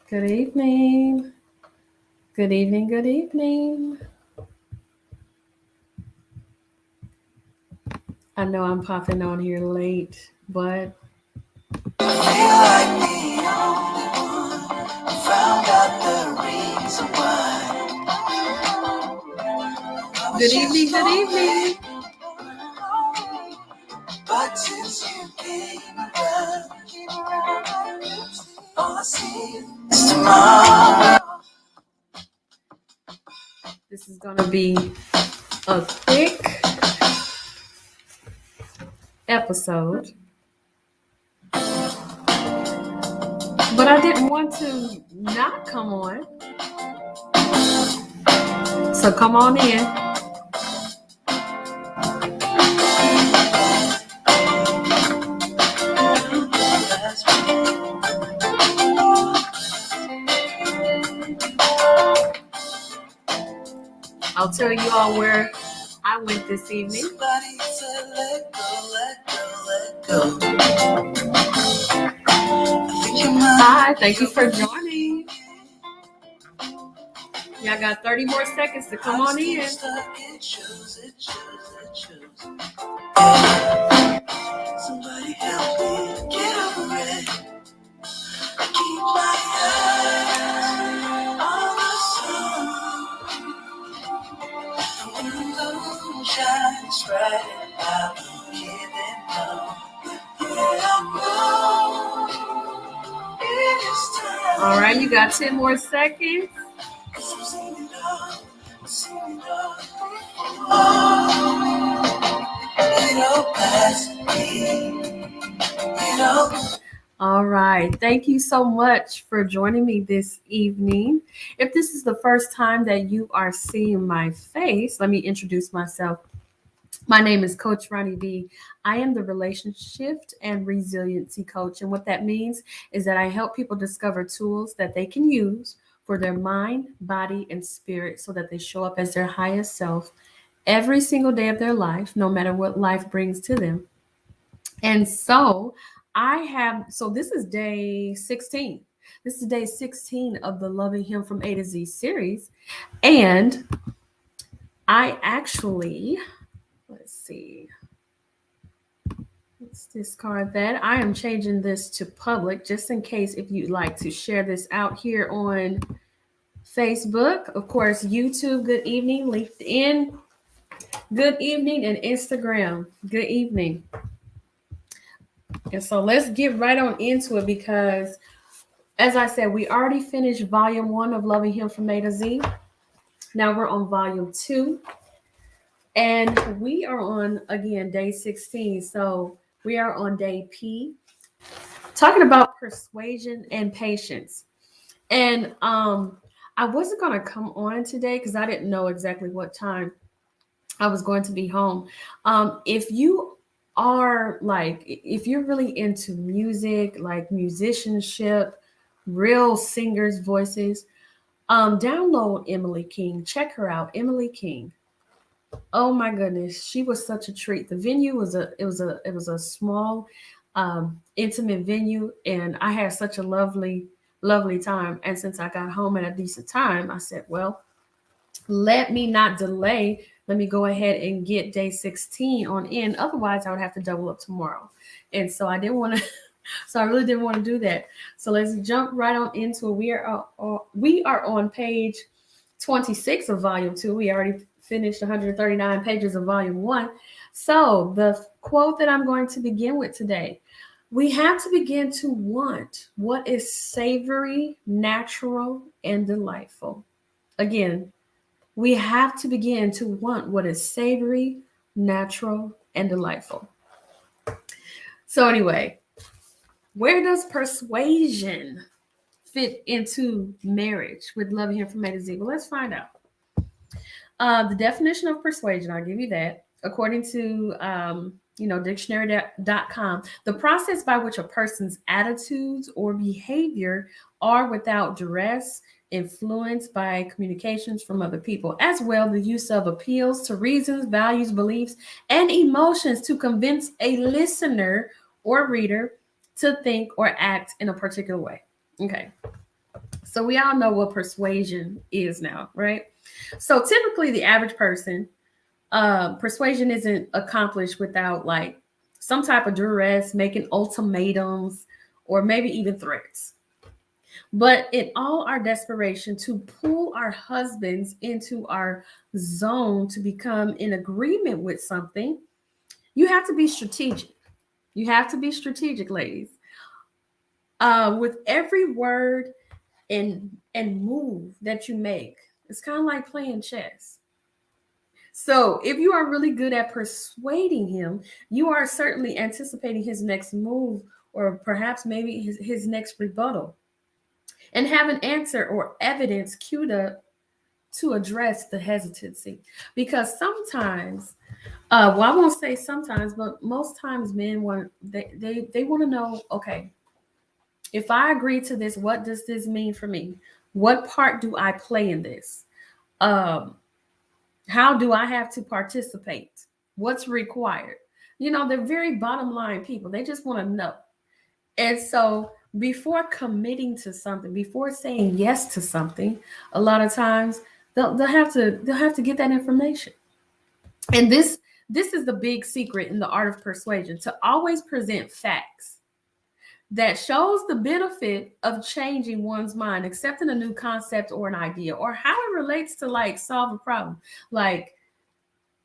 Good evening. Good evening. Good evening. I know I'm popping on here late, but Feel like the only one who found out the reason why. good evening. Good evening. But since you came around, all I see is tomorrow. This is going to be a quick episode, but I didn't want to not come on. So come on in. I'll tell you all where I went this evening. Somebody said, let go, let go, let go. Hi, thank you for joining. Y'all got 30 more seconds to come on in. Somebody help me get over it. I keep my eyes on the sun. The moon shines bright and I will give it up. Yeah, I know it is time. All right, you got 10 more seconds. All right. Thank you so much for joining me this evening. If this is the first time that you are seeing my face, let me introduce myself. My name is Coach Ronnie B. I am the relationship and resiliency coach. And what that means is that I help people discover tools that they can use for their mind, body, and spirit so that they show up as their highest self every single day of their life, no matter what life brings to them. And so this is day 16. This is day 16 of the Loving Him from A to Z series. And I actually, let's see, let's discard that. I am changing this to public just in case if you'd like to share this out here on Facebook, of course, YouTube, good evening, LinkedIn, good evening, and Instagram, good evening. And so let's get right on into it because, as I said, we already finished volume 1 of Loving Him from A to Z. Now we're on volume 2. And we are on, again, day 16. So we are on day P, talking about persuasion and patience. And I wasn't going to come on today because I didn't know exactly what time I was going to be home. If you're really into music, like musicianship, real singers' voices, download Emily King. Check her out, Emily King. Oh my goodness, she was such a treat. The venue was a small, intimate venue, and I had such a lovely time. And since I got home at a decent time, I said, well, let me not delay. Let me go ahead and get day 16 on in. Otherwise, I would have to double up tomorrow. And so I didn't want to, so I really didn't want to do that. So let's jump right on into it. We are on page 26 of volume 2. We already finished 139 pages of volume 1. So the quote that I'm going to begin with today, we have to begin to want what is savory, natural, and delightful. Again, we have to begin to want what is savory, natural, and delightful. So anyway, where does persuasion fit into marriage with Loving Him from A to Z? Well, let's find out. The definition of persuasion, I'll give you that. According to dictionary.com, the process by which a person's attitudes or behavior are without duress, influenced by communications from other people, as well the use of appeals to reasons, values, beliefs, and emotions to convince a listener or reader to think or act in a particular way. Okay. So we all know what persuasion is now, right? So typically, the average person, persuasion isn't accomplished without like some type of duress, making ultimatums, or maybe even threats. But in all our desperation to pull our husbands into our zone to become in agreement with something, you have to be strategic. You have to be strategic, ladies. With every word and move that you make, it's kind of like playing chess. So if you are really good at persuading him, you are certainly anticipating his next move, or perhaps maybe his next rebuttal, and have an answer or evidence queued up to address the hesitancy. Because sometimes, well, I won't say sometimes, but most times men want they want to know, okay, if I agree to this, what does this mean for me? What part do I play in this? Um, how do I have to participate? What's required? You know, they're very bottom line people. They just want to know. And so before committing to something, before saying yes to something, a lot of times they'll have to get that information. And this is the big secret in the art of persuasion, to always present facts that shows the benefit of changing one's mind, accepting a new concept or an idea, or how it relates to like solve a problem. Like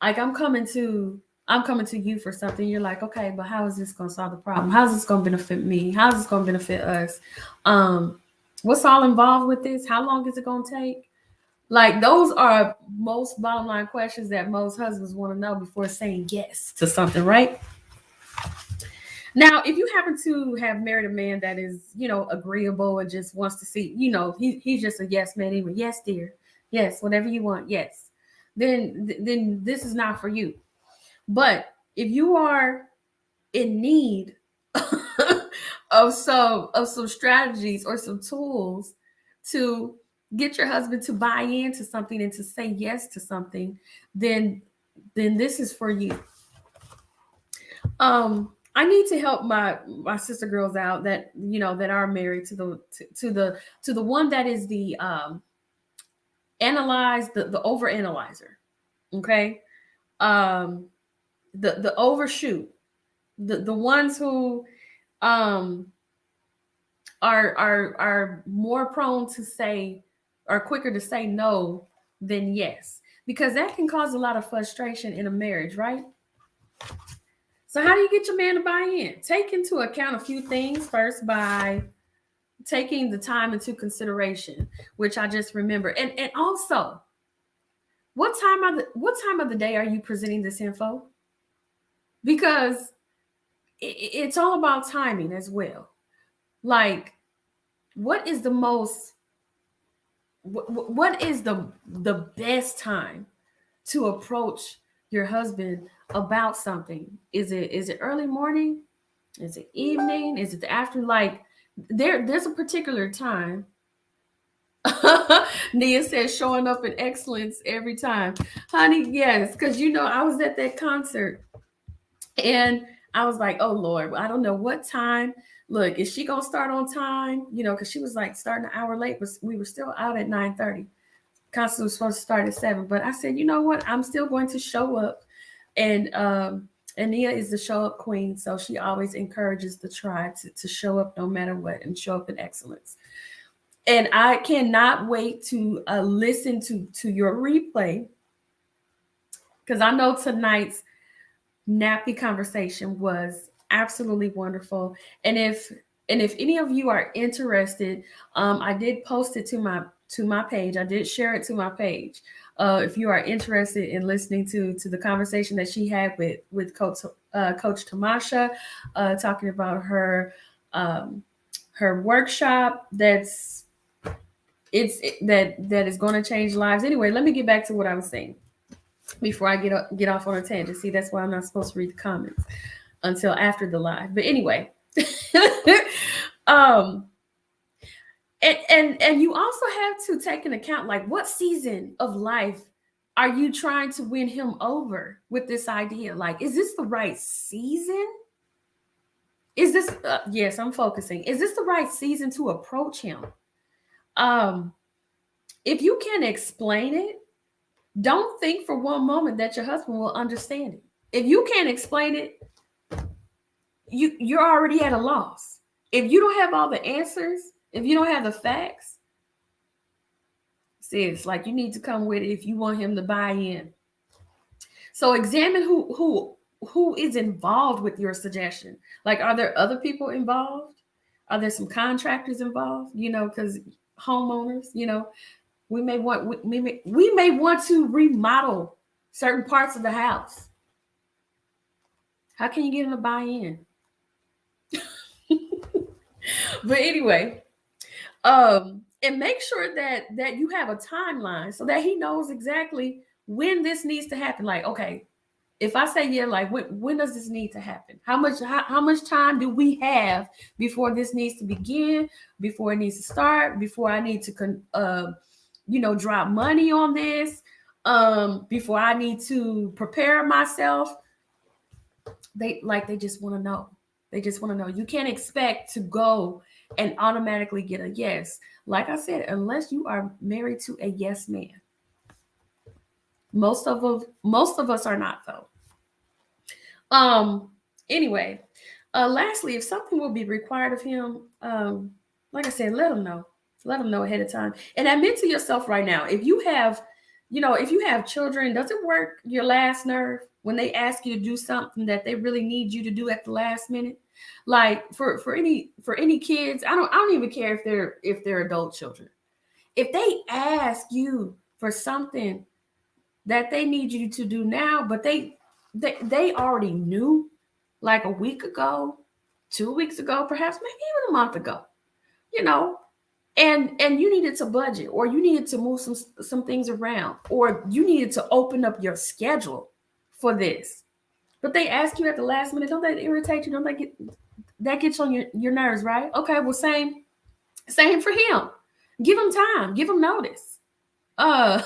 like I'm coming to you for something. You're like, okay, but how is this going to solve the problem? How's this going to benefit me? How's this going to benefit us? Um, what's all involved with this? How long is it going to take? Like those are most bottom line questions that most husbands want to know before saying yes to something, right? Now, if you happen to have married a man that is, agreeable and just wants to see, he's just a yes man, even yes, dear, yes, whatever you want, yes, then this is not for you. But if you are in need of some strategies or some tools to get your husband to buy into something and to say yes to something, then then this is for you. I need to help my sister girls out that that are married to the one that is the analyze the over analyzer. Okay. um the overshoot, the ones who um are more prone to say, are quicker to say no than yes, because that can cause a lot of frustration in a marriage, right? So how do you get your man to buy in? Take into account a few things first by taking the time into consideration, which I just remember. And also, what time of the day are you presenting this info? Because it's all about timing as well. Like, what is the most what is the best time to approach your husband about something? Is it early morning? Is it evening? Is it the afternoon? Like, there's a particular time. Nia says showing up in excellence every time. Honey, yes, because I was at that concert and I was like, oh Lord, I don't know what time. Look, is she gonna start on time? Because she was like starting an hour late, but we were still out at 9:30. Concert was supposed to start at 7. But I said, you know what? I'm still going to show up. And Nia is the show up queen, so she always encourages the tribe to show up no matter what and show up in excellence. And I cannot wait to listen to your replay, because I know tonight's nappy conversation was absolutely wonderful. And if any of you are interested, I did post it to my page. I did share it to my page. If you are interested in listening to the conversation that she had with Coach Tamasha, talking about her workshop that is going to change lives. Anyway, let me get back to what I was saying before I get off on a tangent. See, that's why I'm not supposed to read the comments until after the live. But anyway, um, and you also have to take into account, like, what season of life are you trying to win him over with this idea? Like, is this the right season? Is this yes, I'm focusing. Is this the right season to approach him? Um, if you can explain it, don't think for one moment that your husband will understand it. If you can't explain it, you're already at a loss. If you don't have all the answers, if you don't have the facts, see, it's like you need to come with it if you want him to buy in. So examine who is involved with your suggestion. Like, are there other people involved? Are there some contractors involved? Because homeowners, we may want to remodel certain parts of the house. How can you get them to buy in? But anyway, and make sure that you have a timeline so that he knows exactly when this needs to happen. Like, okay, if I say yeah, like when does this need to happen? How much time do we have before this needs to begin, before it needs to start, before I need to drop money on this, before I need to prepare myself? They just want to know. They just want to know. You can't expect to go and automatically get a yes. Like I said, unless you are married to a yes man. Most of us are not, though. Anyway, lastly, if something will be required of him, like I said, let him know. Let him know ahead of time. And admit to yourself right now, if you have children, does it work your last nerve when they ask you to do something that they really need you to do at the last minute? Like for any kids, I don't even care if they're adult children. If they ask you for something that they need you to do now, but they already knew like a week ago, 2 weeks ago, perhaps maybe even a month ago, you know, and you needed to budget, or you needed to move some things around, or you needed to open up your schedule for this. But they ask you at the last minute, don't that irritate you? Don't that gets on your nerves, right? Okay, well, same for him. Give him time, give him notice. Uh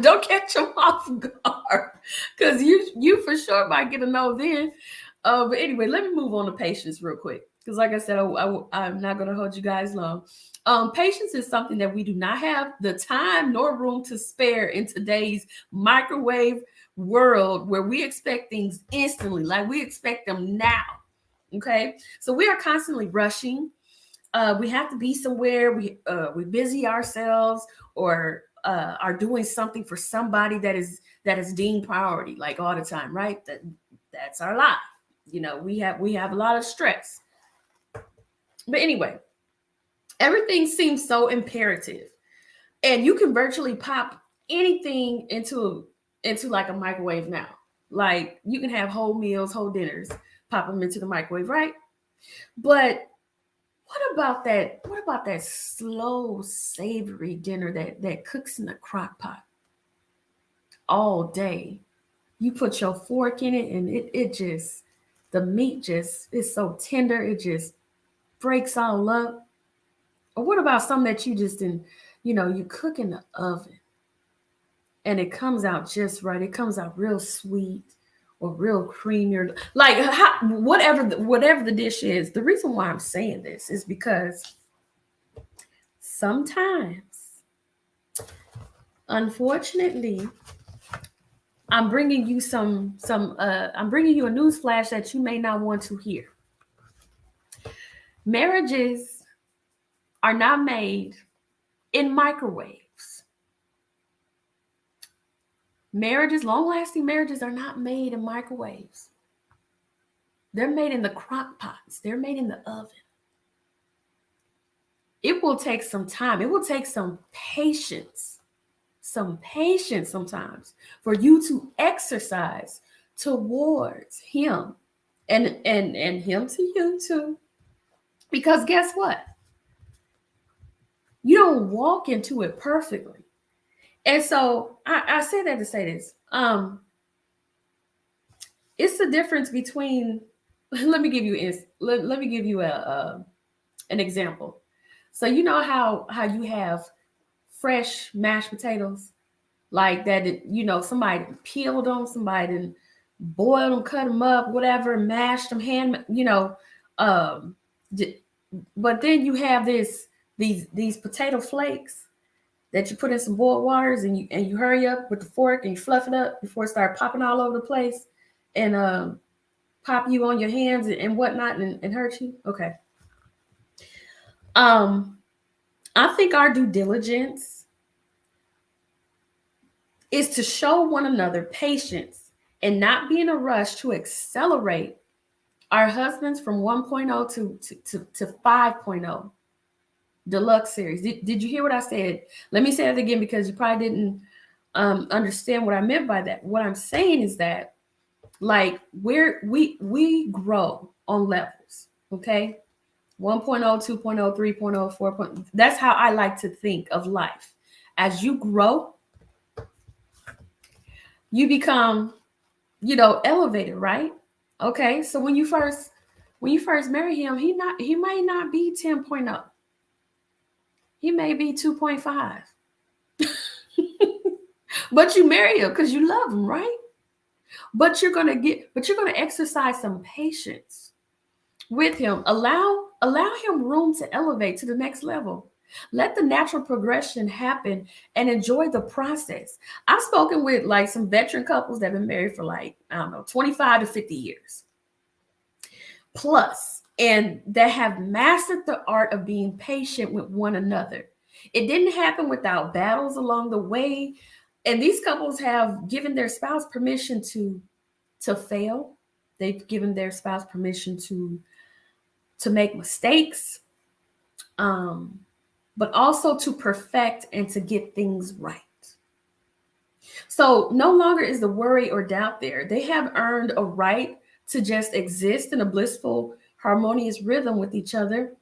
don't catch him off guard, because you for sure might get a no then. But anyway, let me move on to patience real quick, because like I said, I'm not going to hold you guys long. Patience is something that we do not have the time nor room to spare in today's microwave world, where we expect things instantly, like we expect them now. Okay, so we are constantly rushing. We have to be somewhere. We busy ourselves, or are doing something for somebody that is deemed priority, like all the time, right? That's our life. We have a lot of stress. But anyway, everything seems so imperative, and you can virtually pop anything into like a microwave now. Like, you can have whole meals, whole dinners, pop them into the microwave, right? But what about that slow, savory dinner that cooks in the crock pot all day? You put your fork in it, and it just, the meat just is so tender, it just breaks all up. Or what about something that you just didn't, you cook in the oven, and it comes out just right. It comes out real sweet or real creamy, or like whatever the dish is. The reason why I'm saying this is because sometimes, unfortunately, I'm bringing you I'm bringing you a news flash that you may not want to hear. Marriages are not made in microwaves. Long-lasting marriages are not made in microwaves. They're made in the crock pots. They're made in the oven. It will take some time. It will take some patience sometimes for you to exercise towards him, and him to you too. Because guess what? You don't walk into it perfectly. And so I say that to say this. It's the difference between, let me give you an example. So you know how you have fresh mashed potatoes, like that, somebody peeled them, somebody boiled them, cut them up, whatever, mashed them, but then you have this these potato flakes that you put in some boiled waters, and you hurry up with the fork and you fluff it up before it start popping all over the place, and pop you on your hands and whatnot, and hurt you. Okay. Um, I think our due diligence is to show one another patience and not be in a rush to accelerate our husbands from 1.0 to 5.0 deluxe series. Did you hear what I said? Let me say it again, because you probably didn't understand what I meant by that. What I'm saying is that, like, we grow on levels, okay? 1.0, 2.0, 3.0, 4.0. That's how I like to think of life. As you grow, you become, elevated, right? Okay, so when you first marry him, he might not be 10.0. He may be 2.5. But you marry him because you love him, right? But you're gonna exercise some patience with him. Allow him room to elevate to the next level. Let the natural progression happen and enjoy the process. I've spoken with like some veteran couples that have been married for, like, I don't know, 25 to 50 years plus, and that have mastered the art of being patient with one another. It didn't happen without battles along the way, and these couples have given their spouse permission to fail. They've given their spouse permission to make mistakes, um, but also to perfect and to get things right. So no longer is the worry or doubt there. They have earned a right to just exist in a blissful, harmonious rhythm with each other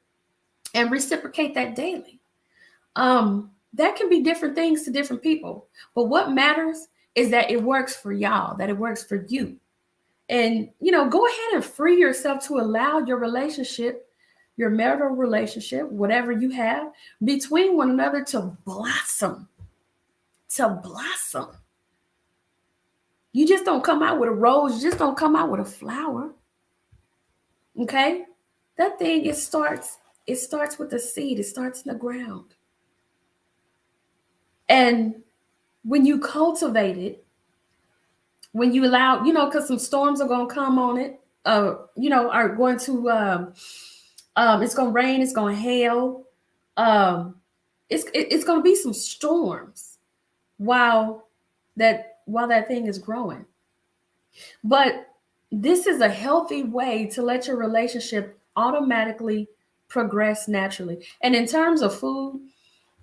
and reciprocate that daily. That can be different things to different people, but what matters is that it works for y'all, that it works for you. And go ahead and free yourself to allow your relationship, your marital relationship, whatever you have between one another, to blossom. To blossom. You just don't come out with a rose, you just don't come out with a flower. Okay? That thing, it starts with a seed, it starts in the ground. And when you cultivate it, when you allow, because some storms are gonna come on it, are going to it's gonna rain, it's gonna hail, it's gonna be some storms while that thing is growing. But this is a healthy way to let your relationship automatically progress naturally. And in terms of food,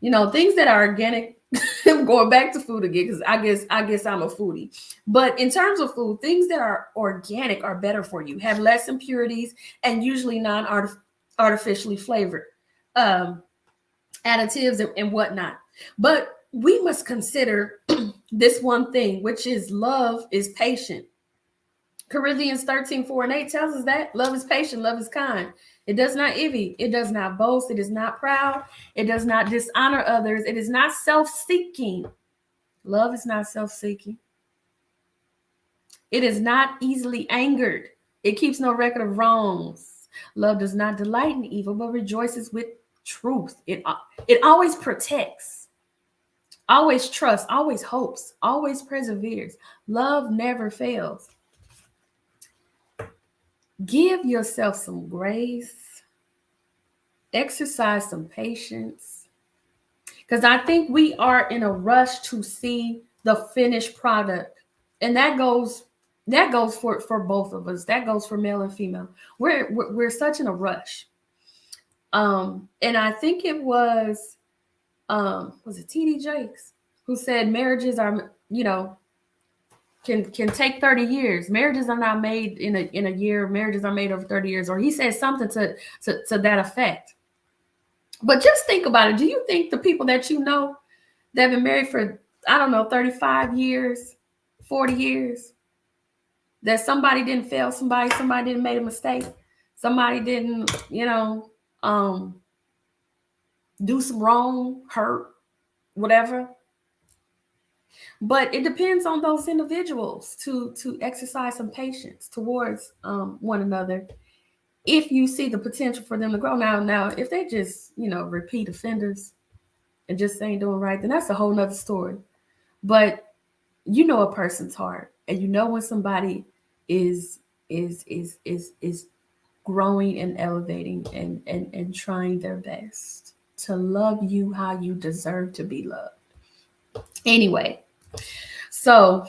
things that are organic, I'm going back to food again because I guess I'm a foodie. But in terms of food, things that are organic are better for you, have less impurities, and usually non-artificially flavored additives and whatnot. But we must consider this one thing, which is love is patient. Corinthians 13:4-8 tells us that love is patient, love is kind. It does not envy, it does not boast, it is not proud, it does not dishonor others, it is not self-seeking. Love is not self-seeking. It is not easily angered. It keeps no record of wrongs. Love does not delight in evil, but rejoices with truth. It always protects, always trusts, always hopes, always perseveres. Love never fails. Give yourself some grace, exercise some patience, because I think we are in a rush to see the finished product, and that goes for both of us. That goes for male and female. We're such in a rush. And I think it was it TD Jakes who said marriages are, can take 30 years. Marriages are not made in a year. Marriages are made over 30 years. Or he said something to that effect. But just think about it. Do you think the people that that have been married for, I don't know, 35 years, 40 years, that somebody didn't fail somebody didn't make a mistake, somebody didn't, do some wrong, hurt, whatever? But it depends on those individuals to exercise some patience towards one another if you see the potential for them to grow. Now, if they just, repeat offenders and just ain't doing right, then that's a whole nother story. But you know a person's heart, and you know when somebody is is growing and elevating and trying their best to love you how you deserve to be loved. Anyway, so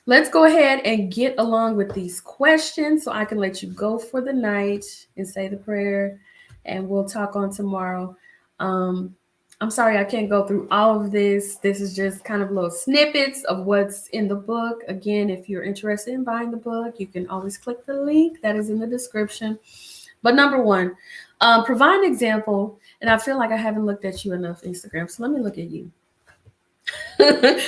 let's go ahead and get along with these questions so I can let you go for the night and say the prayer, and we'll talk on tomorrow. Um, I'm sorry I can't go through all of this. This is just kind of little snippets of what's in the book. Again, if you're interested in buying the book, you can always click the link that is in the description. But number one, provide an example. And I feel like I haven't looked at you enough, Instagram. So let me look at you.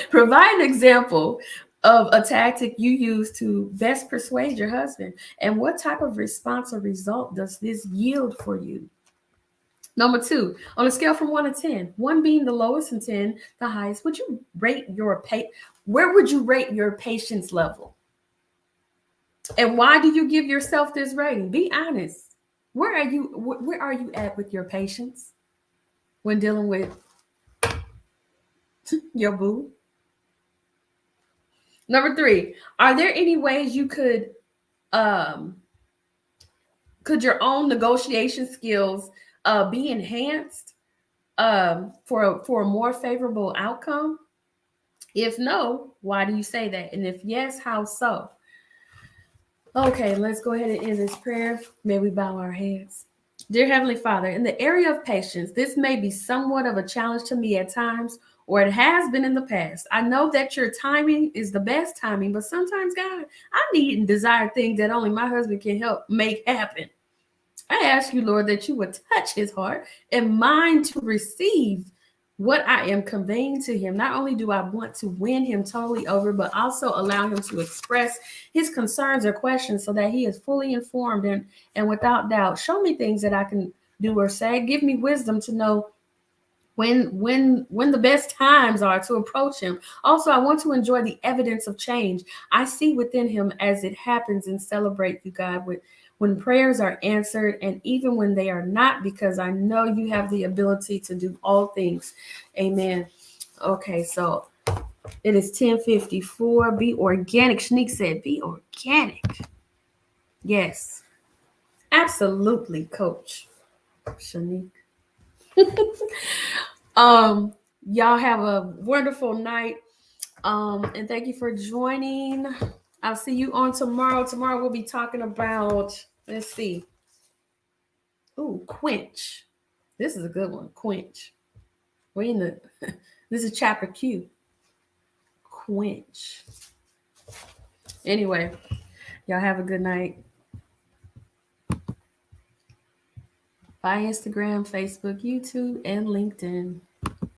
Provide an example of a tactic you use to best persuade your husband, and what type of response or result does this yield for you? Number two, on a scale from 1 to 10, 1 being the lowest and 10 the highest, would you rate your where would you rate your patience level? And why do you give yourself this rating? Be honest. Where are you at with your patience when dealing with your boo? Number three, are there any ways you um could your own negotiation skills be enhanced for a more favorable outcome? If no, why do you say that? And if yes, how so? Okay, let's go ahead and end this prayer. May we bow our heads. Dear Heavenly Father, in the area of patience, this may be somewhat of a challenge to me at times, or it has been in the past. I know that your timing is the best timing, but sometimes, God, I need and desire things that only my husband can help make happen. I ask you, Lord, that you would touch his heart and mind to receive what I am conveying to him. Not only do I want to win him totally over, but also allow him to express his concerns or questions so that he is fully informed and without doubt. Show me things that I can do or say. Give me wisdom to know when the best times are to approach him. Also, I want to enjoy the evidence of change I see within him as it happens, and celebrate you, God, with when prayers are answered and even when they are not, because I know you have the ability to do all things. Amen. Okay, so it is 10:54. Be organic. Shanique said, be organic. Yes, absolutely, Coach Shanique. Y'all have a wonderful night. And thank you for joining. I'll see you on tomorrow. Tomorrow we'll be talking about, let's see. Ooh, quench. This is a good one. Quench. We're in the this is chapter Q. Quench. Anyway, y'all have a good night. Bye Instagram, Facebook, YouTube, and LinkedIn.